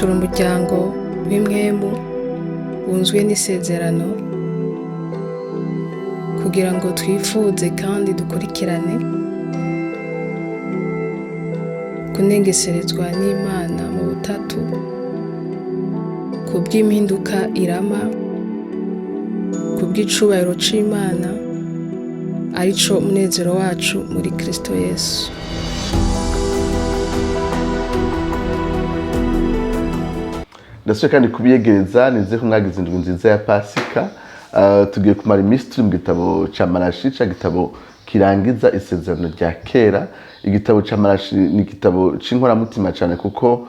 turi umuryango w'imwemu wunzwe n'isezerano kugira ngo twifuze kandi dukurikirane kunengeserezwa n'Imana mu butatu kubw'impinduka irama kubw'icubahiro c'Imana arico umunezero wacu muri Kristo Yesu. Ndasubiye kandi kubiyegereza nize ko mwagize indwi nziza ya Pasika. Tugiye kumara iminsi turi mu gitabo ca Malachie, ca gitabo kirangiza isezerano rya kera. Igitabo ca Malachie ni igitabo c'inkoramutima cane kuko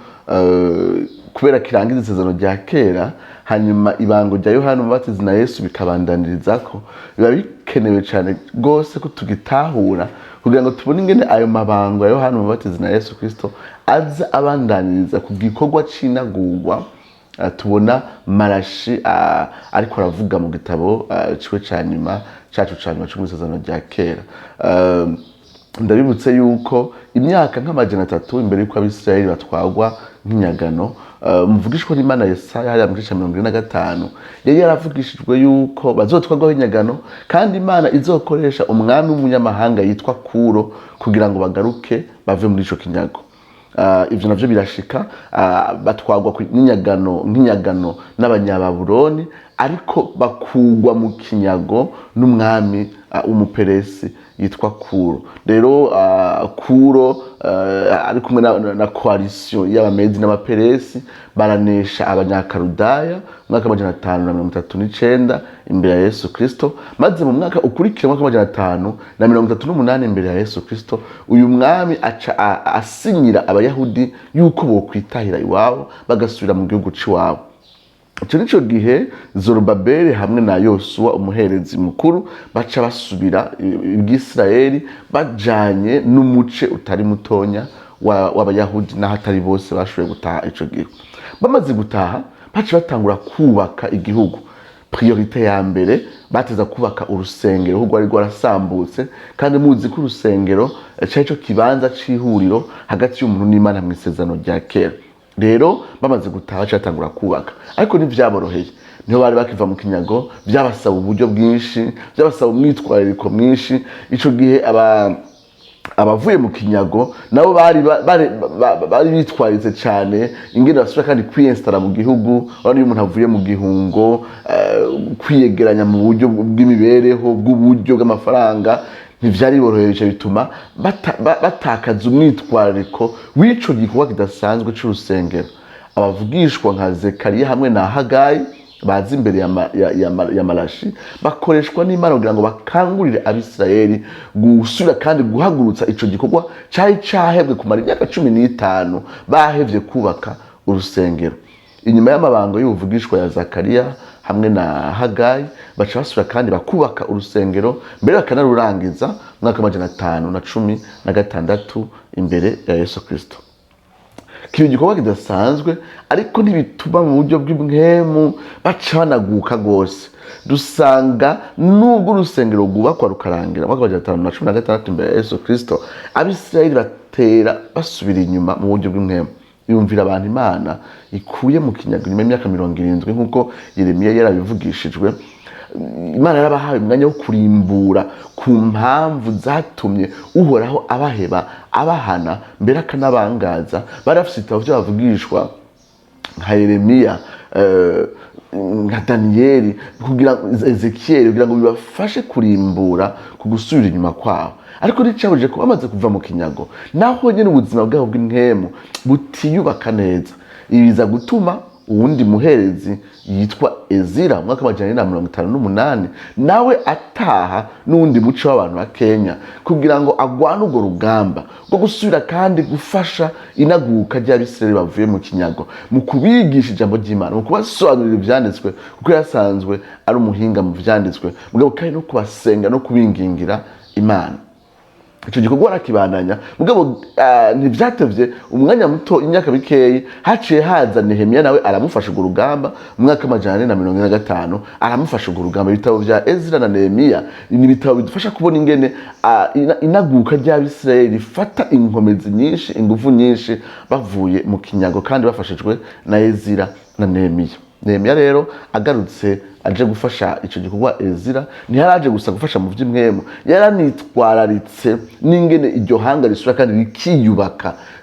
kubera kirangiza isezerano rya kera, hanyuma ibango rya Yohana Umubatizi na Yesu bikabandaniririzako, biba bikenewe cane gose ko tugitahura kugira ngo tubone ingene ayo mabango ya Yohana Umubatizi na Yesu Kristo aza abandaniriza ku gikorwa c'inagurwa tubona Malachie ariko aravuga mu gitabo ciwe ca nyuma cacu ca nyuma c'isezerano rya kera. Ndabibutse yuko imyaka nk'amajana 3 imbere yuko Abisirayeli batwagwa nk'inyagano, umuvugishwa n'Imana Yesaya hariya mu gice ca 25 yari yaravugishijwe yuko bazotwagwaho inyagano kandi Imana izokoresha umwami w'umunyamahanga yitwa Kuro kugira ngo bagaruke bave muri ico kinyago. Ivyo navyo birashika, batwagwa nk'inyagano n'abanyababuloni ariko bakugwa mu kinyago n'umwami w'umuperesi yitwa Kuro. Rero Kuro ari kumwe na coalition y'abamedi n'abaperesi baranesha abanyakarudaya mu mwaka 539 imbere ya Yesu Kristo, maze mu mwaka ukurikira mu mwaka 538 imbere ya Yesu Kristo uyu mwami aca asinyira abayahudi yuko bokwitahira iwabo bagasubira mu gihugu ciwabo. Ico nico gihe Zorobabeli hamwe na Yosuwa umuherezi mukuru baca basubira Isirayeli bajanye n'umuce utari mutonya w'abayahudi n'ahatari bose bashoboye gutaha ico gihe. Bamaze gutaha baca batangura kubaka igihugu. Priorite ya mbere bateza kubaka urusengero ahubwo ari rwarasambutse, kandi muzi ko urusengero cyo kibanza c'ihuriro hagati y'umuntu n'Imana mu isezerano rya kera. Rero bamaze gutaha cyatangura kubaka, ariko ntivyaboroheye, niho bari bakiva mu kinyago, byabasaba uburyo bwinshi, byabasaba umwitwarariko mwinshi. Ico gihe abavuye mu kinyago nabo bari bitwarize cyane ingene basubira kandi kwiyinstara mu gihugu. Urabona iyo umuntu avuye mu gihungo, kwiyegeranya mu buryo bw'imibereho, bw'uburyo bw'amafaranga ntivyari boroheje, bituma batakaza umwitwarariko w'ico gikorwa kidasanzwe c'urusengero. Abavugishwa nka Zekariya hamwe na Hagayi bazi imbere ya Malachie bakoreshwa n'Imana kugira ngo bakangurire Abisirayeli gusubira kandi guhagurutsa ico gikorwa cari cahebwe kumara imyaka 15 bahevye kubaka urusengero. Inyuma y'amabango y'ubuvugishwa ya Zekariya hamwe na Hagayi baca basubira kandi bakubaka urusengero, mbere bakanarurangiza mu mwaka 516 imbere ya Yesu Kristo. Kiyo gikorwa kidasanzwe, ariko ntibituma mu buryo bw'imwemu baca banaguka gose. Dusanga nubwo urusengero rwubakwa rukarangira mu mwaka 516 imbere ya Yesu Kristo, Abisirayeli batera basubira inyuma mu buryo bw'imwemu. Yumvira abantu Imana ikuye mu kinyago nyuma y'imyaka 70 nkuko Yeremiya yarabivugishijwe. Imana yarabahaye umwanya wo kurimbura ku mpamvu zatumye Uhoraho abaheba, abahana, mbere akanabangaza. Barafise ibitabo vy'abavugishwa nka Yeremiya, nka Daniyeli, kugira Ezekiel, kugira ngo bibafashe kurimbura ku gusubira inyuma kwabo. Ariko nicabuje ko bamaze kuva mu kinyago, naho nyene ubuzima bwabo bw'imwemu butiyubaka neza. Ibiza gutuma uwundi muherezi yitwa Ezira mu mwaka 558 nawe ataha n'uwundi muco w'abantu ba Kenya kugira ngo agwane urwo rugamba rwo gusubira kandi gufasha inaguka ry'Abisirayeli bavuye mu kinyago, mu kubigisha ijambo ry'Imana, mu kubasobanurira ivyanditswe kuko yasanzwe ari umuhinga mu vyanditswe, mugabo kandi no kubasenga no kubingingira Imana. ico gikorwa arakibandanya mugabo ntivyatevye umwanya muto imyaka bikeyi haciye haza Nehemiya nawe aramufasha urwo rugamba mu mwaka w'amajana 445 aramufasha urwo rugamba. Ibitabo vya Ezra na Nehemiya ni ibitabo bidufasha kubona ingene inaguka ry'Abisirayeli fata inkomezi nyinshi ingufu nyinshi bavuye mu kinyago kandi bafashijwe na Ezra na Nehemiya. Nehemiya rero agarutse aje gufasha ico gikorwa Ezra ntiyaraje gusa gufasha mu vy'imwemo, yaranitwararitse n'ingene iryo hanga risura kandi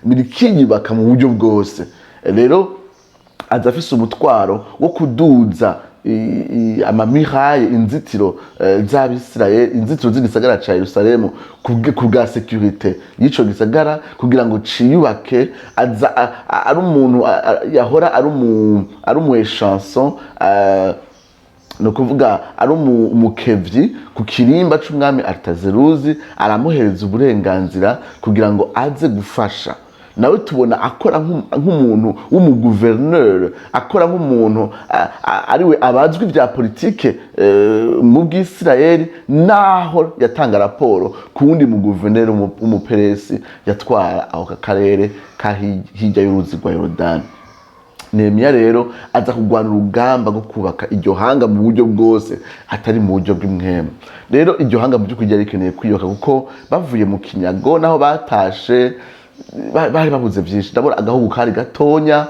rikiyubaka mu buryo bwose. Rero aza afise umutwaro wo kuduza amamiraye inzitiro z'Abisirayeli, inzitiro z'igisagara ca Yerusalemu ku bwa sécurité y'ico gisagara kugira ngo ciyubake. Aza ari umuntu yahora ari umu chanson no kuvuga ari umukevyi ku kirimba c'umwami Artazeruzi, aramuhereza uburenganzira kugira ngo aze gufasha. Nawe tubona akora nk'umuntu w'umuguverneur, akora nk'umuntu ariwe abazwi vya politike mu bw'Isirayeli, naho yatanga raporo ku wundi muguverneur w'umuperesi yatwara aho karere ka hirya y'uruzi rwa Yorodani. Nehemiya rero aza kugwana urugamba rwo kubaka iryo hanga mu buryo bwose atari mu buryo bw'imwema. Rero iryo hanga mu by'ukuri ryari rikeneye kwiyubaka kuko bavuye mu kinyago naho batashe bari babuze byinshi. Ndabona agahugu kari gatonya,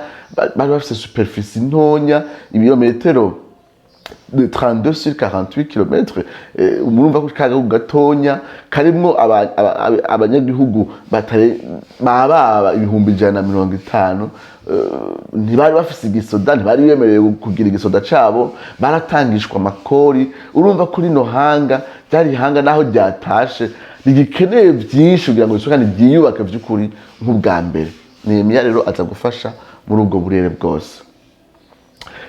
bari bafise superficie ntonya, ibirometero 32 sur 48 km. Murumva ko kagahugu gatonya karimwo abanyagihugu baba ibihumbi 150. Ntibari bafise igisoda, ntibari bemerewe kugira igisoda cabo, baratangishwa amakori. Urumva ko rino hanga ryari hanga naho ryatashe rigikeneye byinshi kugira ngo risukane ryiyubake by'ukuri nk'ubwa mbere. Nehemiya rero aza gufasha muri ubwo burere bwose.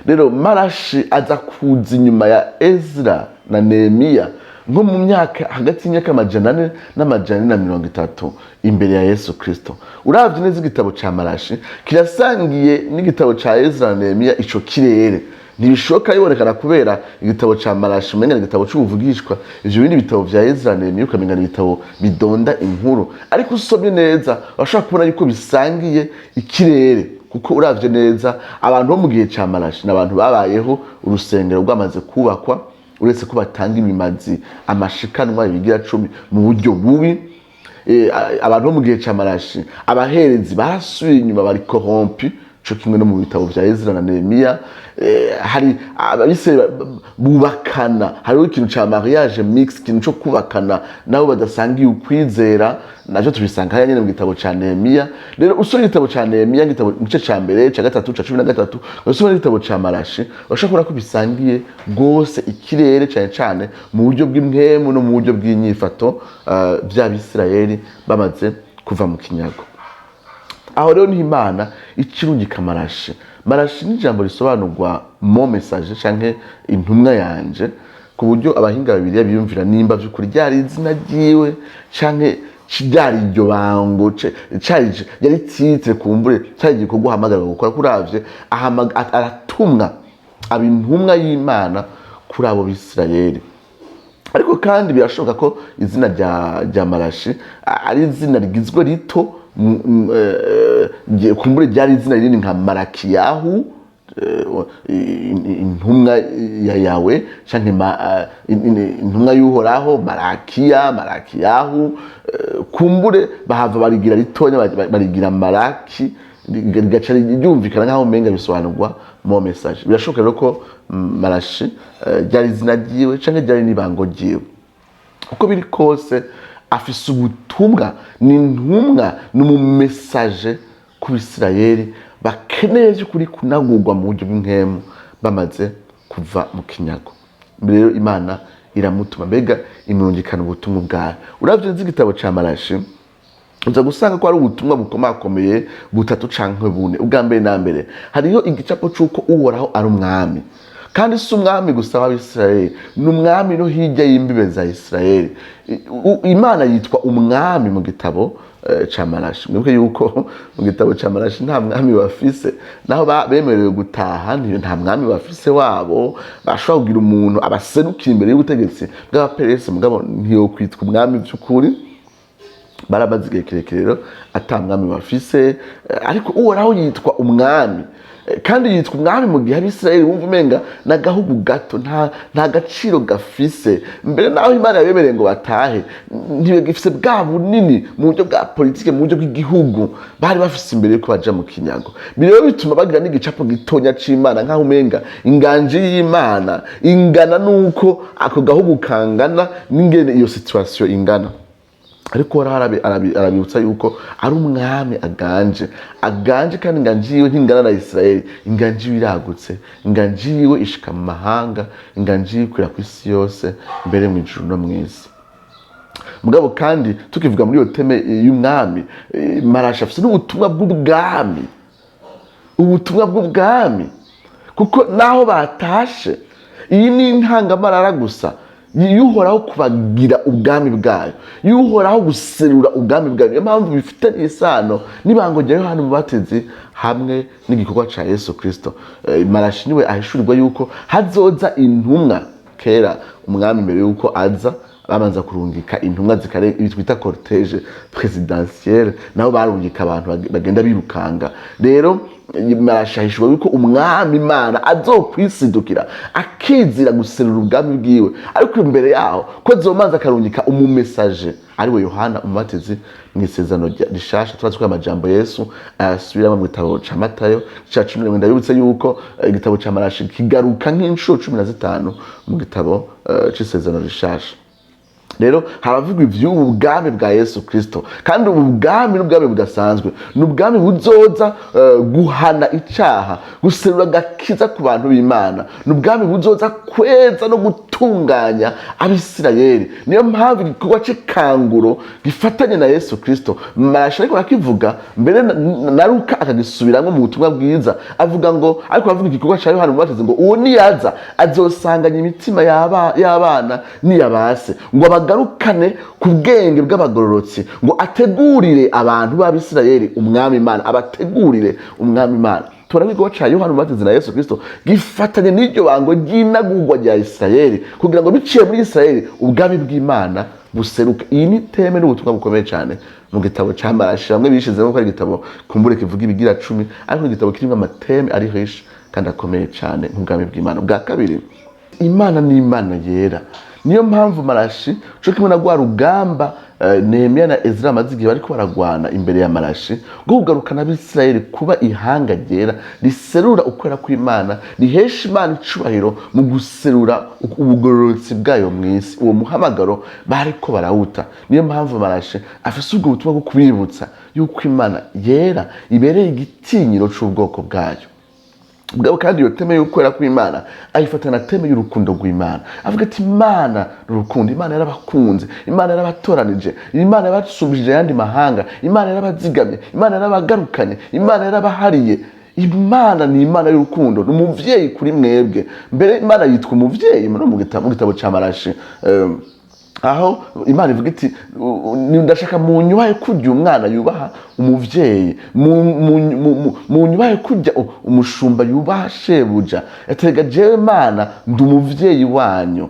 Rero Malachie aza kuza inyuma ya Ezra na Nehemiya nko mu myaka hagati y'imyaka 400 na 430 imbere ya Yesu Kristo. Uravye neza igitabo ca Malachie kirasangiye n'igitabo ca Ezra na Nehemiya ico kirere. Ntibishoka yibonekana kubera igitabo ca Malachie umenga igitabo c'ubuvugishwa, ivyo bindi bitabo vya Ezra na Nehemiya ukamenga ibitabo bidonda inkuru, ariko usomye neza urashobora kubona yuko bisangiye ikirere. Kuko uravye neza abantu bo mu gihe ca Malachie n'abantu babayeho urusengero rwamaze kubakwa, uretse ko batanga imimazi amashikanwa ibigira 10 mu buryo bubi. Abantu bo mu gihe ca Malachie abaherezi barasubiye inyuma, bari corrompu co kimwe no mu bitabo vya Ezra na Nehemiya. Hari abise bubakana, hariho ikintu ca mariage mix, ikintu co kubakana nabo badasangiye ukwizera, najo tubisanga haya nyene mu gitabo ca Nehemiya. Rero usoma igitabo ca Nehemiya, igitabo mu gice ca mbere ca gatatu ca 13, usoma igitabo ca Malachie urashobora ko bisangiye gose ikirere cyane mu buryo bw'imwemu no mu buryo bw'inyifato vy'Abisirayeli bamaze kuva mu kinyago. Aho rero ni Imana ikirungika Malachie. Malachie ni ijambo risobanurwa mo message canke intumwa yanje, ku buryo abahinga babiri biyumvira nimba vy'ukuri ryari izina ryiwe canke ryari iryo bango yari titre kumbure cyari igikorwa ahamagara gukora. Kuravye aratumwa abintumwa y'Imana kuri abo Bisirayeli. Ariko kandi birashoboka ko izina rya Malachie ari izina rigizwe rito, kumbure ryari izina rinini nka Malakiyahu, intumwa ya Yawe canke intumwa y'Uhoraho, Malakiyahu. Kumbure bahava barigira ritonya barigira Malaki, rigaca ryumvikana nkaho menga bisobanurwa mo message. Birashoboka rero ko Malachie ryari izina ryiwe canke ryari nibango ryiwe. Uko biri kose afise ubutumwa, ni intumwa n'umumessage ku Bisirayeli bakeneye by'ukuri kunagurwa mu buryo bw'inkemu bamaze kuva mu kinyago. Rero Imana iramutuma, mbega imurungikana ubutumwa bwayo. Uravye igitabo ca Malachie uza gusanga ko ari ubutumwa bukomakomeye butatu canke bune. Ubwa mbere na mbere hariho igicapo c'uko Uhoraho ari umwami, kandi si umwami gusa w'Abisirayeli, ni umwami no hirya y'imbibe za Isirayeli. Imana yitwa umwami mu gitabo ca Malachie. Mwibuke yuko mu gitabo ca Malachie nta mwami bafise, naho bemerewe gutaha nta mwami bafise wabo. Bashobora kugira umuntu abaserukira imbere y'ubutegetsi bw'abaperesi, mugabo ntiyo kwitwa umwami by'ukuri. baramaze igihe kirekire rero ata mwami bafise, ariko uhoraho yitwa umwami, kandi yitwa umwami mu gihe abisirayeli wumva umenga n'agahugu gato nta gaciro gafise. Mbere naho Imana yabemereye ngo batahe, ntibagifise bwa bunini mu buryo bwa politike, mu buryo bw'igihugu bari bafise imbere yuko baja mu kinyago. Rero bituma bagira n'igicapo gitonya c'Imana, nk'aho umenga inganji y'Imana ingana nuko ako gahugu kangana n'ingene iyo situation ingana. Ariko arabibutsa yuko ari umwami aganje kandi inganji yiwe ntingana na Israeli, inganji yiwe iragutse, inganji yiwe ishika mu mahanga, inganji yiwe ikwira ku isi yose, mbere mu ijuru no mw'isi. Mugabo kandi tukivuga muri iyo teme y'umwami, Malachie afise n'ubutumwa bw'ubwami, ubutumwa bw'ubwami, kuko naho batashe, iyi ni intangamarara gusa yuhoraho kubagira ubwami bwayo, yuhoraho guserura ubwami bwayo. Niyo mpamvu bifitanye isano n'ibango rya Yohana Umubatizi hamwe n'igikorwa ca Yesu Kristo. Malachie niwe ahishurirwa yuko hazoza intumwa. Kera umwami mbere yuko aza babanza kurungika intumwa bitwita cortege presidentielle, nabo barungika abantu bagenda birukanga. Rero Malachie ahishurirwa yuko umwami Imana azokwisidukira akizira guserura ubwami bwiwe, ariko imbere yaho ko azomanza akarungika umumesaje ariwe Yohana Umubatizi mu isezerano rishasha. Tubazi ko amajambo Yesu asubiramo mu gitabo ca Matayo ca 10. Ndabibutse yuko igitabo ca Malachie kigaruka nk'inshuro 15 mu gitabo c'isezerano rishasha. Rero haravugwa ivy'ubu bwami bwa Yesu Kristo, kandi ubu bwami n'ubwami budasanzwe, n'ubwami buzoza guhana icaha, guserura gakiza ku bantu b'Imana, n'ubwami buzoza kweza no gutunganya abisirayeli. Niyo mpamvu igikorwa c'ikanguro gifatanye na Yesu Kristo Malachie ariko akivuga mbere na Luka akagisubiramwo mu butumwa bwiza, avuga ngo, ariko avuga igikorwa ca Yohana Umubatizi ngo uwo niyaza azosanganya imitima y'abana n'iyabase, ngo abagarukane ku bwenge bw'abagororotsi, ngo ategurire abantu b'Abisirayeli umwami Imana, abategurire umwami Imana. Turabona igikorwa ca Yohana Umubatizi na Yesu Kristo gifatanye n'iryo bango ry'inagurwa rya Israeli, kugira ngo biciye muri Israeli ubwami bw'Imana buseruka. Iyi ni teme n'ubutumwa bukomeye cyane mu gitabo ca Malachie. Bamwe bishizemo ko ari igitabo kumbure kivuga ibigira 10, ariko igitabo kirimo amateme ari henshi kandi akomeye cyane nk'ubwami bw'Imana. Bwa kabiri, Imana ni Imana yera. Niyo mpamvu Malachie cyo kimwe na gwa rugamba Nehemiya na Ezra amaze igihe bariko baragwana imbere ya Malachie ngo kugarukana abisirayeli kuba ihanga ryera riserura ukwera kw'Imana, rihesha Imana icubahiro mu guserura ubugororotsi bwayo mw'isi. Uwo muhamagaro bariko barawuta. Niyo mpamvu Malachie afise ubwo butumwa bwo kubibutsa yuko Imana yera ibereye igitinyiro c'ubwoko bwayo. Bwabo kandi iyo teme y'ukwera kw'Imana ayifata na teme y'urukundo rw'Imana, avuga ati Imana n'urukundo, Imana yarabakunze, Imana yarabatoranije, Imana yabasubije yandi mahanga, Imana yarabazigamye, Imana yarabagarukanye, Imana yarabahariye. Imana ni Imana y'urukundo, n'umuvyeyi kuri mwebwe. Mbere Imana yitwa umuvyeyi mu gitabo ca Malachie, aho Imana ivuga iti ndashaka mu nyubahe kurya umwana yubaha umuvyeyi, mu nyubahe kurya umushumba yubaha shebuja. Atega jewe Imana ndi umuvyeyi wanyu.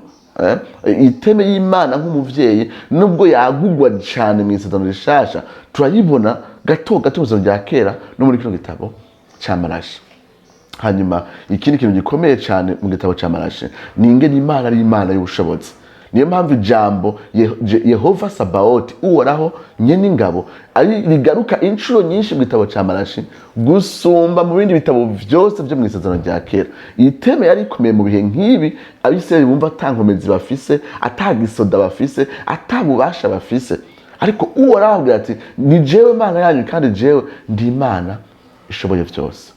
Iteme y'Imana nk'umuvyeyi nubwo yagugwa cyane mu isezerano rishasha, turayibona gato gato mu rya kera no muri kino gitabo ca Malachie. Hanyuma ikindi kintu gikomeye cyane mu gitabo ca Malachie ni ingene Imana ari Imana y'ubushobozi. Niyo mpamvu ijambo Yehova Sabaoti, uhoraho nyene ingabo, ari rigaruka inshuro nyinshi mu gitabo ca Malachie gusumba mu bindi bitabo vyose vyo mu isezerano rya kera. Iyi teme yari ikomeye mu bihe nk'ibi, abisirayeli bumva atankomezi bafise, atagisoda bafise, atabubasha bafise, ariko uhoraho avuga ati ni jewe Imana yanyu, kandi jewe ndi Imana ishoboye vyose.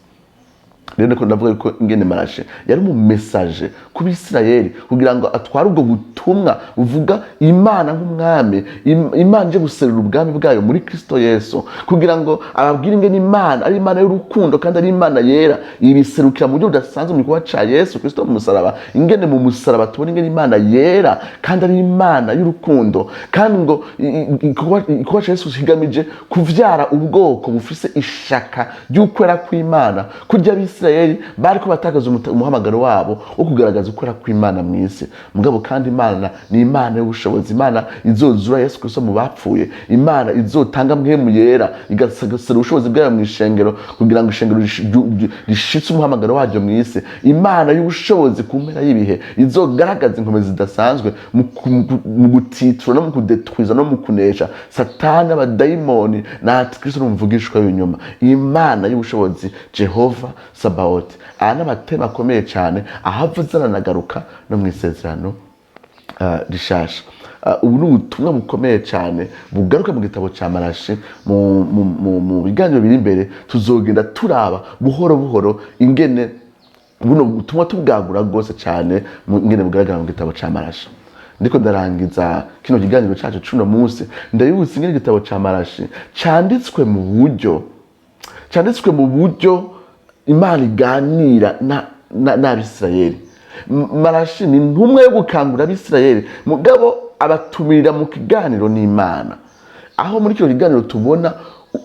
Rero niko ndavuga yuko ingene Malachie yari mu message ku Bisirayeli kugira ngo atware ubwo butumwa buvuga Imana nk'umwami, Imana je guserura ubwami bwayo muri Kristo Yesu, kugira ngo ababwire ingene Imana ari Imana y'urukundo kandi ari Imana yera, ibiserukira mu buryo budasanzwe mu gikorwa ca Yesu Kristo mu musaraba. Ingene mu musaraba tubona ingene Imana yera kandi ari Imana y'urukundo, kandi ngo igikorwa ca Yesu kigamije kuvyara ubwoko bufise ishaka ry'ukwera kw'Imana, kurya abisirayeli bariko batakaza umuhamagaro wabo wo kugaragaza ukora kw'Imana mw'isi. Mugabo kandi Imana ni Imana y'ubushobozi, Imana izozura Yesu Kristo mu bapfuye, Imana izotanga mpwemu yera igasagasira ubushobozi bwayo mw'ishengero kugira ngo ishengero rishitse umuhamagaro waryo mw'isi. Imana y'ubushobozi ku mpera y'ibihe izogaragaza inkomezi zidasanzwe mu gutitura no mu kudetwiza no mu kunesha Satani, abadayimoni na Antikristo n'umuvugishwa w'inyuma. Imana y'ubushobozi Jehova Sabaoth. Aya n'amatema akomeye cyane ahava zanagaruka no mu isezerano rishasha. Ubu ni ubutumwa bukomeye cyane bugaruka mu gitabo cya Malachie. Mu biganiro biri imbere tuzogenda turaba buhoro buhoro ingene buno butumwa tubwagura rwose cyane ingene bugaragara mu gitabo cya Malachie. Ndiko ndarangiza kino kiganiro cyacu cuno munsi ndayibutse ingene igitabo cya Malachie cyanditswe mu buryo Imana iganira n'Abisirayeli. Malachie ni ntumwe yo gukangura Abisirayeli, mugabo abatumira mu kiganiro n'Imana. Aho muri kino kiganiro tubona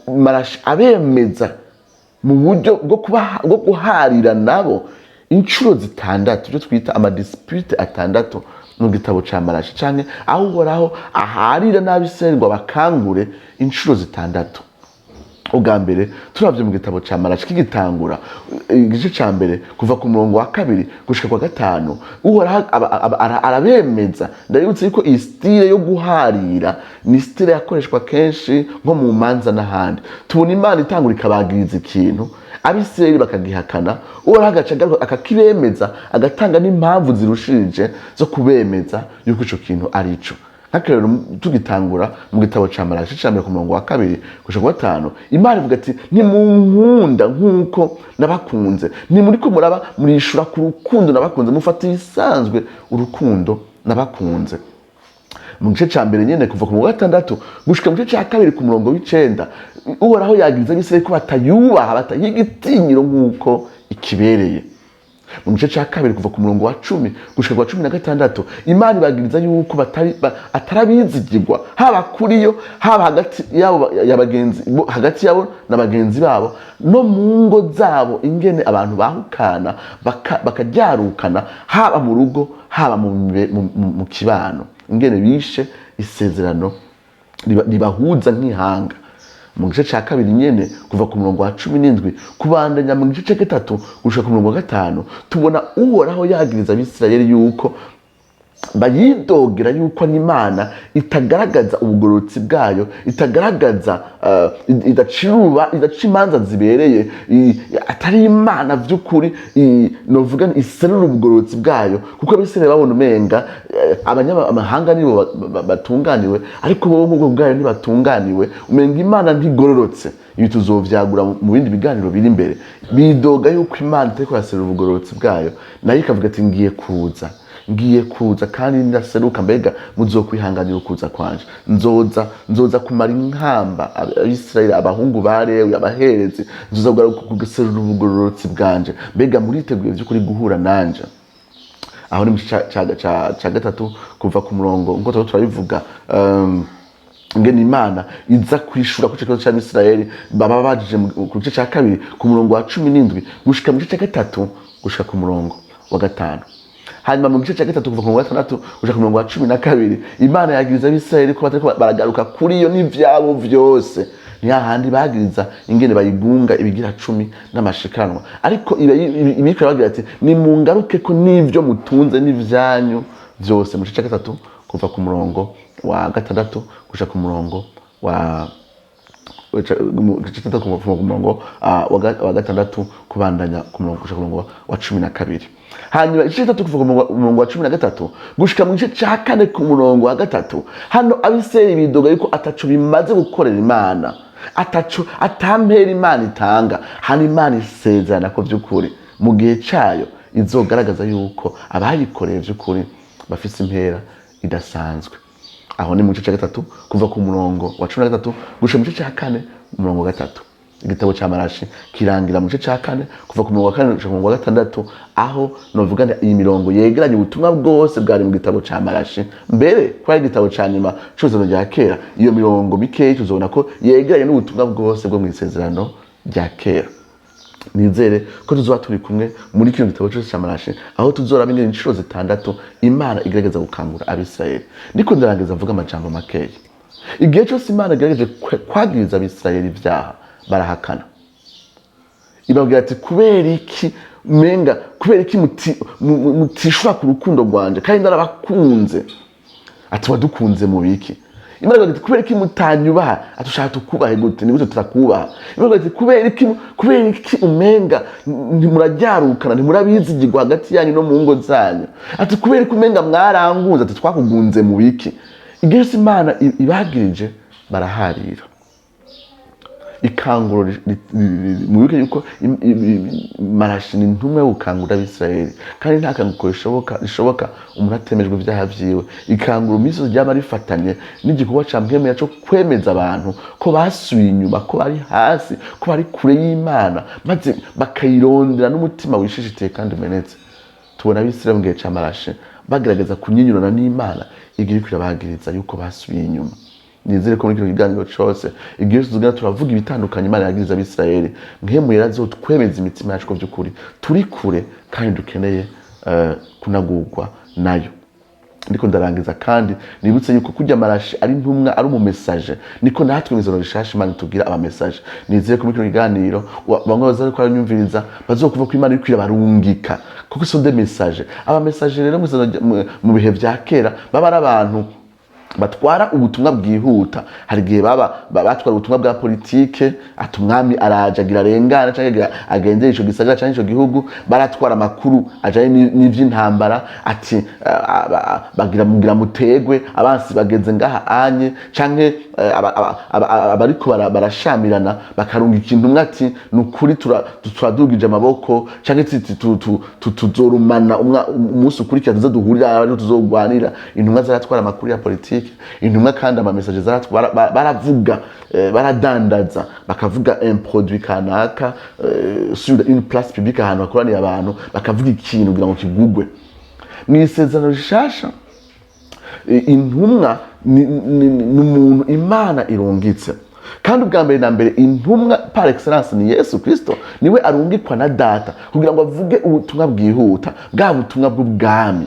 Malachie abemeza mu buryo bwo guharira nabo inshuro zitandatu, byo twita amadispute atandatu mu gitabo cya Malachie, cyane aho Uhoraho aharira n'Abisirayeli ngo bakangure inshuro zitandatu. Ubwa mbere turavye mu gitabo cya Malachie kigitangura igice cya mbere kuva ku murongo wa 2 gushika kwa 5, Uhoraho arabemeza. Ndabibutse yuko iyi style yo guharira ni style yakoreshwa kenshi nko mu manza n'ahandi. Tubona Imana itangura ikabagiriza ikintu, Abisirayeli bakagihakana, Uhoraho agaca akakibemeza, agatanga n'impamvu zirushirije zo kubemeza yuko ico kintu ari ico. Rero tugitangura mu gitabo cya Malachie cyambere ku murongo wa 2 gushika kwa 5, Imana ivuga ati nimunkunda nkuko nabakunze, ni muri ko muraba murishura ku rukundo nabakunze, mufata isanzwe urukundo nabakunze. Mu gice cya mbere nyene kuva ku murongo wa 6 gushika mu gice cya 2 ku murongo w'9, Uhoraho yagize Abisirayeli ko batayubaha, batayiga itinyiro nkuko ikibereye. Mu gice cya 2 kuva ku murongo wa 10 gushika kwa 16, Imana ibagiriza yuko atarabizigirwa, haba kuri yo, haba hagati yabo hagati yabo n'abagenzi babo no mu ngo zabo, ingene abantu bahukana bakaryarukana, haba mu rugo haba mu kibano, ingene bishe isezerano ribahuza nk'ihanga. Mu gice cya 2 nyene kuva ku murongo wa 17 kubandanya mu gice cya 3 gushika ku murongo wa 5 tubona Uhoraho yagiriza Abisirayeli yuko bayidogera yuko n'Imana itagaragaza ubugororotsi bwayo, itagaragaza idaciruba, idacimanza zibereye, atari Imana vy'ukuri novuga iserura ubugororotsi bwayo, kuko Abisirayeli babona umenga abanyamahanga nibo batunganiwe, ariko bo mu bwayo ntibatunganiwe, umenga Imana ntigororotse. Ibi tuzovyagura mu bindi biganiro biri imbere. Bidoga yuko Imana itariko yaserura ubugororotsi bwayo, nayo ikavuga ati ngiye kuza kandi ndaseruka, mbega muzokwihanganira ukuza kwanje, nzoza kumara inkamba Abisirayeli, abahungu ba Lewi, abaherezi, nzoza kuguserura ubugororotsi bwanje, mbega muriteguye vy'ukuri guhura nanje. Aho ni mu ca 3 kuva ku murongo ngo turabivuga ngene Imana iza kwishura ku kibazo cya Abisirayeli baba bajije ku gice cya 2 ku murongo wa 17 gushika mu gice cya 3 gushika ku murongo wa 5. Hanyuma mu gice cya 3 kuva ku murongo wa 6 gushika ku murongo wa 12, Imana yagiriza Abisirayeli ko batariko baragaruka kuri yo n'ivyabo vyose. Ni hahandi bagiriza ingene bayigunga ibigira 10 n'amashikanwa, ariko ibikira bagira ati nimungaruke ko n'ivyo mutunze n'ivyanyu vyose. Mu gice cya 3 kuva ku murongo wa 6 gushika ku murongo wa wa 6 kubandanya ku murongo gushika ku murongo wa 12. Hanyuma igice cya 3 kuva ku murongo wa 13 gushika mu gice cya 4 ku murongo wa 3, hano Abisirayeli bidoga yuko ataco bimaze gukorera Imana, atampera Imana itanga. Hano Imana isezerana ko vy'ukuri mu gihe cayo izogaragaza yuko abayikoreye vy'ukuri bafise impera idasanzwe. Aho ni mu gice cya 3 kuva ku murongo wa 13 gushika mu gice cya 4 umurongo wa 3. Igitabo cya Malachie kirangira mu gice cya 4 kuva ku murongo wa 4 gushika ku murongo wa 6, aho novuga iyi mirongo yegeranye ubutumwa bwose bwari mu gitabo cya Malachie. Mbere kwa igitabo cya nyuma cy'isezerano rya kera, iyo mirongo mikeyi tuzobona ko yegeranye n'ubutumwa bwose bwo mu isezerano rya kera. nizere ko tuzoba turi kumwe muri kino gitabo cyose cya Malachie aho tuzoraba ingene inshuro zitandatu Imana igerageza gukangura Abisirayeli. Ndiko ndarangiza mvuga amajambo makeya. Igihe cyose Imana igerageje kwagiriza Abisirayeli ibyaha barahakana. Ibabwira ati kubera iki mutishura ku rukundo rwanje kandi ndarabakunze. Ati wadukunze mu biki? Imana ati kubera iki mutanyubaha atushaka tukubahe gute nibyo tutakubaha. Imana ati kubera iki umenga ntimuraryarukana ntimurabizigirwa hagati yanyu no mu ngo zanyu. Ati kubera iki umenga mwarangunze ati twakugunze mu biki? Igihe Imana ibagirije baraharira. Ikanguro mu bike yuko Malachie ni ntumwe gukangura Abisirayeli kandi nta kanguko rishoboka umuntu atemejwe ibyaha vyiwe. Ikanguro miso ryaba rifatanye n'igikorwa ca mpweme cyo kwemeza abantu ko basubiye inyuma, ko bari hasi, ko bari kure y'Imana, maze bakayirondera n'umutima wishishitiye kandi umenetse. Tubona Abisirayeli mu gihe ca Malachie bagerageza kunyinyurana n'Imana igihe kirabagiriza yuko basubiye inyuma. Nizere ko muri kino kiganiro cyose igihe tuzugana turavuga ibitandukanye Imana yagiriza Abisirayeli, nk'emu yarazo twemeza imitima yacu ko by'ukuri turi kure kandi dukeneye kunagurwa nayo. Ndiko ndarangiza kandi nibutse yuko kujya Malachie ari ntumwa ari mu message, niko natwe mizoro rishasha Imana tugira aba message. Nizere ko muri kino kiganiro bamwe bazari ko aranyumviriza bazokuva ko Imana iri kwirabarungika kuko so de message. Aba message rero mu bihe vya kera baba ari abantu batwara ubutumwa bwihuta. Hari gihe batwara ubutumwa bwa politike, atumwami arajagira rengana cyangwa agendera ico gisagara cyangwa ico gihugu, baratwara makuru ajaye n'ivy'intambara ati mugira mutegwe abansi bageze ngaha anye canke abariko barashamirana bakarunga ikintu mwati nukuri turadugije amaboko canke tuzorumana umunsi ukurikira tuzoduhurira ari tuzogwanira. Intumwa zaratwara makuru ya politike, intumwa kandi ama message baravuga baradandaza bakavuga un produit kanaka sur une place publique ahantu hakoraniye abantu bakavuga ikintu kugira ngo kigugwe. Mwisezerano rishasha intumwa n'umuntu Imana irungitse kandi ubwa mbere na mbere intumwa par excellence ni Yesu Kristo, niwe arungikwa na data kugira ngo avuge ubutumwa bwihuta, bwa butumwa bw'ubwami.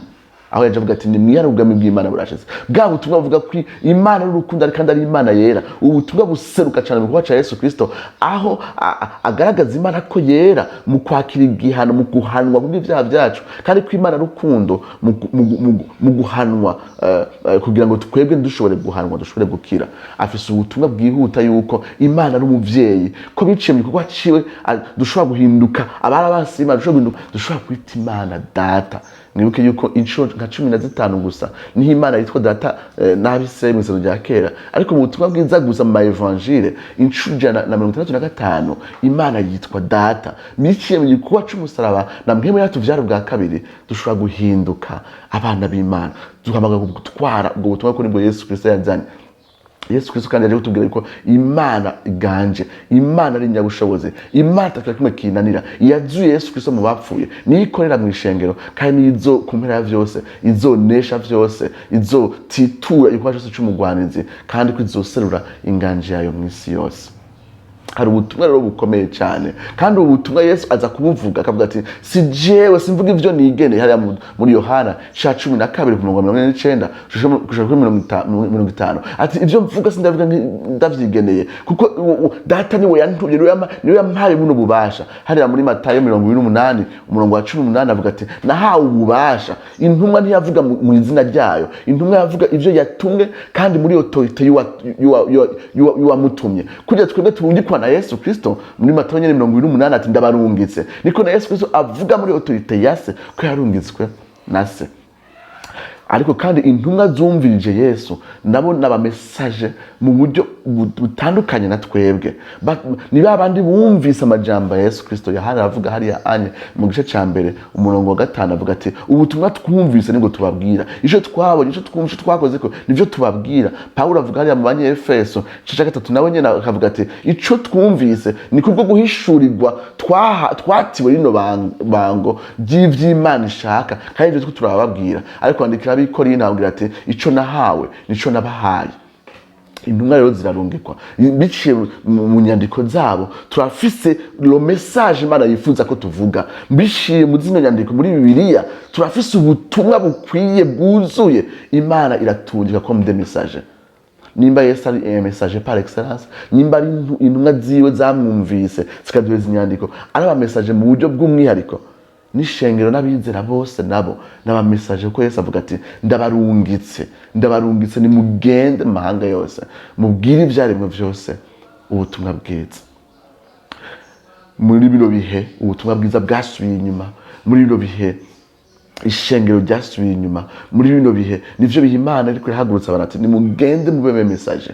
Aho yaje avuga ati ni mwiyana ubwami bw'Imana burashize, bwa butumwa buvuga ko Imana n'urukundo ari kandi ari Imana yera. Ubutumwa buseruka cyane mu kuba ca Yesu Kristo, aho agaragaza Imana ko yera mu kwakira igihano, mu guhanwa kubw'ivyaha byacu, kandi ko Imana rukundo mu guhanwa kugira ngo twebwe dushobore guhanwa dushobore gukira. Afise ubutumwa bwihuta yuko Imana ari umuvyeyi, ko biciye mu gikorwa ciwe dushobora guhinduka abari abansi Imana, dushobora kwita Imana data. Mwibuke yuko inshuro nka 15 gusa niho Imana yitwa data n'Abisirayeli mu Isezerano rya kera, ariko mu butumwa bwiza gusa mu evangile inshuro 165 Imana yitwa data. Biciye mu gikorwa c'umusaraba na mpwemu yatuvyara bwa kabiri dushobora guhinduka abana b'Imana, duhamagara gutwara ubwo butumwa ko nibwo Yesu Kristo yazanye. Yesu Kristo kandi yaje kutubwira ko Imana iganje, Imana ari nyabushobozi, Imana atakira kimwe kinanira. Yazuye Yesu Kristo mu bapfuye, niyikorera mu ishengero kandi nizo kumpera vyose, izonesha vyose, titura ikoresho cyose cy'umugwanizi kandi ko izoserura inganje yayo mu isi yose. Hari ubutumwa rero bukomeye cyane kandi ubutumwa Yesu aza kubuvuga akavuga ati si jewe simvuga ivyo nigene. Hari muri Yohana 12:49 50 ati ivyo mvuga sindavuga ndavyigeneye kuko data niwe yantumye, niwe yampaye buno bubasha. Hari muri Matayo 28:18 avuga ati nahawe ububasha. Intumwa ntiyavuga mu izina ryayo, intumwa yavuga ivyo yatumwe kandi muri autorité y'uwamutumye. Kugira twebwe tubungikwa na Yesu Kristo muri Matayo 28 ati ndabarungitse, niko na Yesu Kristo avuga muri autorité yase ko yarungitswe na se. Ariko kandi intumwa zumvirije Yesu nabo naba message mu buryo butandukanye na twebwe. Ni babandi bumvise amajambo ya Yesu Kristo yahari avuga hari anye mu gice ca mbere umurongo wa 5 avuga ati ubutumwa twumvise ningo tubabwira, ico twabonye, ico twumvise, twakoze ko nivyo tubabwira. Paulo avuga hari mu Banyefeso gice 3 nawe nyene akavuga ati ico twumvise ni kubwo guhishurirwa twatiwe rino bango ry'ivy'Imana ishaka kandi ivyo turababwira. Ariko andikira Korinto avuga ati ico nahawe nico nabahaye. intumwa rero zirarungikwa biciye mu nyandiko zabo, turafise lo message Imana yifuza ko tuvuga biciye mu zino nyandiko muri Bibiliya. Turafise ubutumwa bukwiye bwuzuye Imana iratungika comme des messages. Nimba Yesu ari message par excellence, nimba ari intumwa ziwe zamwumvise zikaduheza inyandiko, ari aba message mu buryo bw'umwihariko, n'ishengero n'abizera bose nabo n'aba message, ko Yesu avuga ati ndabarungitse nimugende mu mahanga yose mubwire ivyaremwe vyose ubutumwa bwiza. Muri bino bihe ubutumwa bwiza bwasubiye inyuma, muri bino bihe ishengero ryasubiye inyuma, muri bino bihe nivyo bihe Imana ariko ihagurutsa abantu ati nimugende mube message.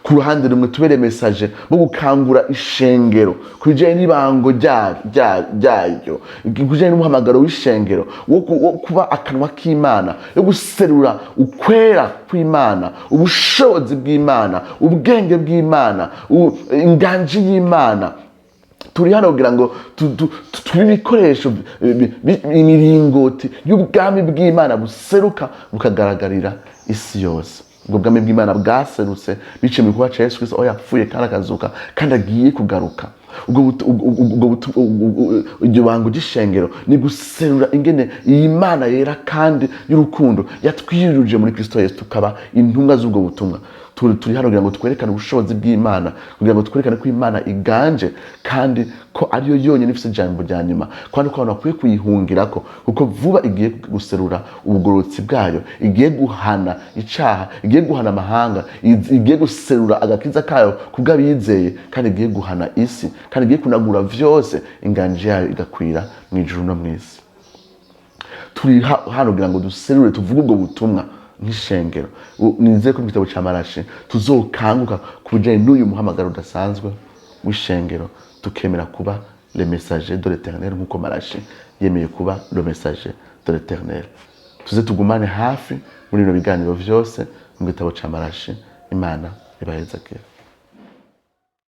Ku ruhande rumwe tubere message bo gukangura ishengero kujanye n'ibango ryayo, kujanye n'umuhamagaro w'ishengero wo kuba akanwa k'Imana, yo guserura ukwera kw'Imana, ubushobozi bw'Imana, ubwenge bw'Imana, inganji y'Imana. Turi hano kugira ngo tube ibikoresho, imiringoti y'ubwami bw'Imana buseruka bukagaragarira isi yose. Ubwo bwami bw'Imana bwaserutse biciye mu kuba Yesu Kristo yapfuye kandi akazuka kandi agiye kugaruka. Iryo bango ry'ishengero ni guserura ingene Imana yera kandi y'urukundo yatwiruje muri Kristo Yesu, tukaba intumwa z'ubwo butumwa. Turi hano kugira ngo twerekane ubushobozi bw'Imana, kugira ngo twerekane ko Imana iganje kandi ko ariyo yonyine ifite ijambo rya nyuma, kandi ko abantu bakwiye kuyihungirako, kuko vuba igiye guserura ubugororotsi bwayo, igiye guhana icaha, igiye guhana amahanga, igiye guserura agakiza kayo kubw'abizeye, kandi igiye guhana isi, kandi igiye kunagura vyose, inganje yayo igakwira mu ijuru no mw'isi. Turi hano kugira ngo duserure tuvuge ubwo butumwa nk'ishengero. Nizeye ko mu gitabo ca Malachie tuzokanguka ku bijanye n'uyu muhamagaro udasanzwe w'ishengero, tukemera kuba le messager de l'Éternel nk'uko Malachie yemeye kuba le messager de l'Éternel. Tuze tugumane hafi muri bino biganiro vyose mu gitabo ca Malachie. Imana ibahezagire.